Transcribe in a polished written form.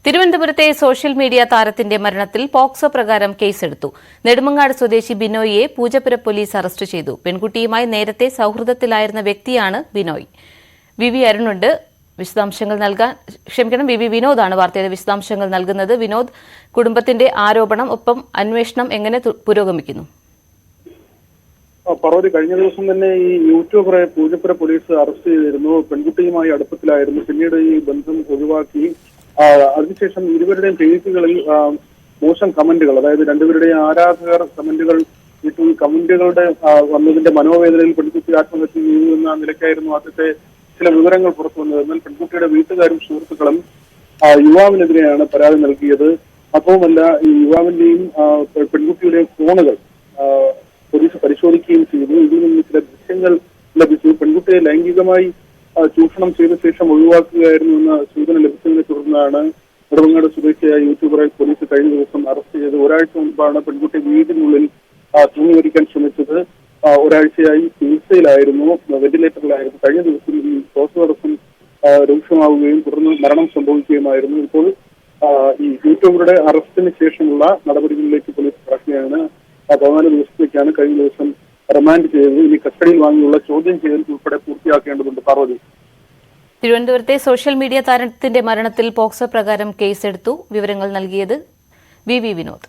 തിരുവനന്തപുരത്തെ social media താരത്തിന്റെ മരണത്തിൽ പോക്സോ പ്രകാരം കേസെടുത്തു. നെടുമങ്ങാട് സ്വദേശി ബിനോയിയെ പൂജപ്പുര പോലീസ് അറസ്റ്റ് ചെയ്തു. പെൺകുട്ടിയുമായി നേരത്തെ സൌഹൃദത്തിലായിരുന്ന വ്യക്തിയാണ് ബിനോയ്. വി അരുണുണ്ട് വിശദാംശങ്ങൾ നൽകാൻ. വി വിനോദാണ് വാർത്തയുടെ വിശദാംശങ്ങൾ നൽകുന്നത്. വിനോദ്, കുടുംബത്തിന്റെ ആരോപണം, ഒപ്പം അന്വേഷണം എങ്ങനെ പുരോഗമിക്കുന്നു? പറവതി കഴിഞ്ഞ ദിവസം തന്നെ ഈ യൂട്യൂബറെ പൂജപ്പുര പോലീസ് അറസ്റ്റ് ചെയ്തിരുന്നു. പെൺകുട്ടിയുമായി അടുപ്പത്തിലായിരുന്നു. പിന്നീട് ഈ ബന്ധം ഒഴിവാക്കി. അതിനുശേഷം ഇരുവരുടെയും പേജുകളിൽ മോശം കമന്റുകൾ, അതായത് രണ്ടുപേരുടെയും ആരാധകർ കമന്റുകൾ ഇട്ടു. കമന്റുകളുടെ വന്നതിന്റെ മനോവേദനയിൽ പെൺകുട്ടി ആത്മഹത്യ ചെയ്തു എന്ന നിലയ്ക്കായിരുന്നു ആദ്യത്തെ ചില വിവരങ്ങൾ പുറത്തു വന്നത്. എന്നാൽ പെൺകുട്ടിയുടെ വീട്ടുകാരും സുഹൃത്തുക്കളും യുവാവിനെതിരെയാണ് പരാതി നൽകിയത്. മാത്രവുമല്ല, ഈ യുവാവിന്റെയും പെൺകുട്ടിയുടെയും ഫോണുകൾ പോലീസ് പരിശോധിക്കുകയും ചെയ്തു. ഇതിൽ നിന്ന് ചില ദൃശ്യങ്ങൾ ലഭിച്ചു. പെൺകുട്ടിയെ ലൈംഗികമായി ചൂഷണം ചെയ്ത ശേഷം ഒഴിവാക്കുകയായിരുന്നു എന്ന സൂചന ലഭിച്ചതിനെ തുടർന്നാണ് നെടുമങ്ങാട് സ്വദേശിയായ യൂട്യൂബറെ പോലീസ് കഴിഞ്ഞ ദിവസം അറസ്റ്റ് ചെയ്തത്. ഒരാഴ്ച മുൻപാണ് പെൺകുട്ടി വീടിനുള്ളിൽ തൂങ്ങി മരിക്കാൻ ശ്രമിച്ചത്. ഒരാഴ്ചയായി ചികിത്സയിലായിരുന്നു, വെന്റിലേറ്ററിലായിരുന്നു. കഴിഞ്ഞ ദിവസം ഈ ശ്വാസതടസ്സം രൂക്ഷമാവുകയും തുടർന്ന് മരണം സംഭവിക്കുകയുമായിരുന്നു. ഇപ്പോൾ ഈ യൂട്യൂബറുടെ അറസ്റ്റിന് ശേഷമുള്ള നടപടികളിലേക്ക് പോലീസ് കടക്കുകയാണ്. 14 ദിവസത്തേക്കാണ് കഴിഞ്ഞ ദിവസം റിമാൻഡ് ചെയ്തത്. ഇനി കസ്റ്റഡിയിൽ വാങ്ങിയുള്ള ചോദ്യം ചെയ്യൽ ഉൾപ്പെടെ പൂർത്തിയാക്കേണ്ടതുണ്ട്. പാർവതി, തിരുവനന്തപുരത്തെ സോഷ്യൽ മീഡിയ താരത്തിന്റെ മരണത്തിൽ പോക്സോ പ്രകാരം കേസെടുത്തു. വിവരങ്ങൾ നൽകിയത് വി വിനോദ്.